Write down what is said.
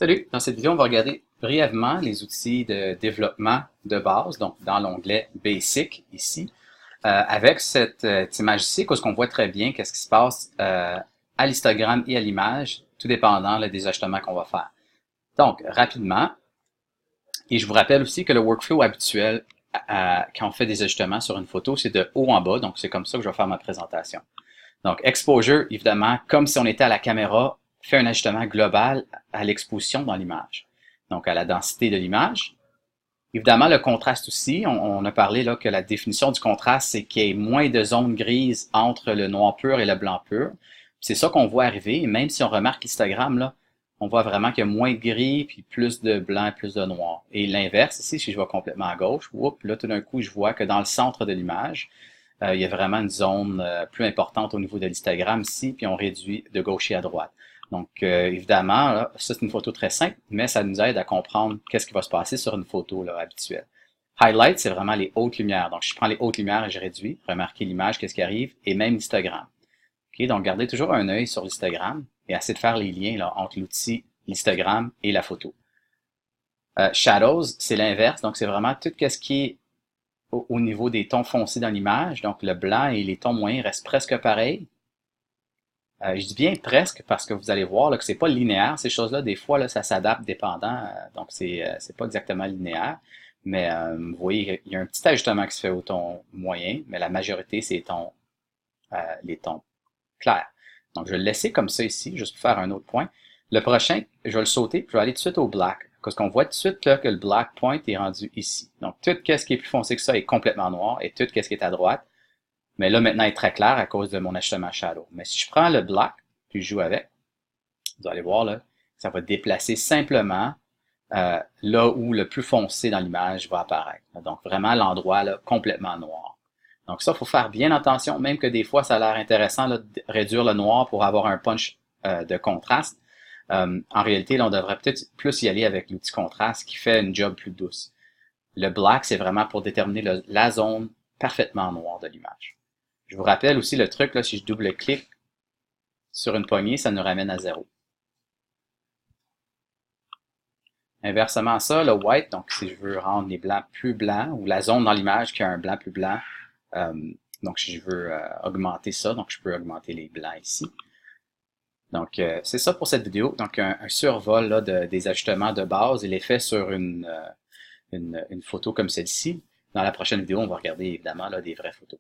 Salut! Dans cette vidéo, on va regarder brièvement les outils de développement de base, donc dans l'onglet Basic ici, avec cette image ici, parce qu'on voit très bien qu'est-ce qui se passe à l'histogramme et à l'image, tout dépendant là, des ajustements qu'on va faire. Donc, rapidement, et je vous rappelle aussi que le workflow habituel quand on fait des ajustements sur une photo, c'est de haut en bas, donc c'est comme ça que je vais faire ma présentation. Donc, exposure, évidemment, comme si on était à la caméra, fait un ajustement global à l'exposition dans l'image. Donc, à la densité de l'image. Évidemment, le contraste aussi. On a parlé là que la définition du contraste, c'est qu'il y ait moins de zones grises entre le noir pur et le blanc pur. C'est ça qu'on voit arriver. Et même si on remarque l'histogramme, là, on voit vraiment qu'il y a moins de gris, puis plus de blanc et plus de noir. Et l'inverse, ici, si je vais complètement à gauche, là, tout d'un coup, je vois que dans le centre de l'image, il y a vraiment une zone plus importante au niveau de l'histogramme ici, puis on réduit de gauche à droite. Donc, évidemment, là, ça c'est une photo très simple, mais ça nous aide à comprendre qu'est-ce qui va se passer sur une photo là, habituelle. Highlight, c'est vraiment les hautes lumières. Donc, je prends les hautes lumières et je réduis. Remarquez l'image, qu'est-ce qui arrive, et même l'histogramme. Okay, donc, gardez toujours un œil sur l'histogramme et essayez de faire les liens là, entre l'outil, l'histogramme et la photo. Shadows, c'est l'inverse. Donc, c'est vraiment tout ce qui est au niveau des tons foncés dans l'image. Donc, le blanc et les tons moyens restent presque pareils. Je dis bien presque parce que vous allez voir là, que c'est pas linéaire. Ces choses-là, des fois, là, ça s'adapte dépendant. Donc, c'est pas exactement linéaire. Mais vous voyez, il y a un petit ajustement qui se fait au ton moyen, mais la majorité, c'est les tons clairs. Donc, je vais le laisser comme ça ici, juste pour faire un autre point. Le prochain, je vais le sauter, puis je vais aller tout de suite au black. Parce qu'on voit tout de suite là, que le black point est rendu ici. Donc, tout ce qui est plus foncé que ça est complètement noir, et tout ce qui est à droite, mais là, maintenant, il est très clair à cause de mon ajustement shadow. Mais si je prends le black, puis je joue avec, vous allez voir, là, ça va déplacer simplement là où le plus foncé dans l'image va apparaître. Donc, vraiment l'endroit là, complètement noir. Donc ça, il faut faire bien attention, même que des fois, ça a l'air intéressant là, de réduire le noir pour avoir un punch de contraste. En réalité, là, on devrait peut-être plus y aller avec l'outil contraste qui fait une job plus douce. Le black, c'est vraiment pour déterminer la zone parfaitement noire de l'image. Je vous rappelle aussi le truc, là, si je double-clique sur une poignée, ça nous ramène à 0. Inversement ça, le white, donc si je veux rendre les blancs plus blancs, ou la zone dans l'image qui a un blanc plus blanc, donc si je veux augmenter ça, donc je peux augmenter les blancs ici. Donc c'est ça pour cette vidéo, donc un survol là, des ajustements de base et l'effet sur une photo comme celle-ci. Dans la prochaine vidéo, on va regarder évidemment là, des vraies photos.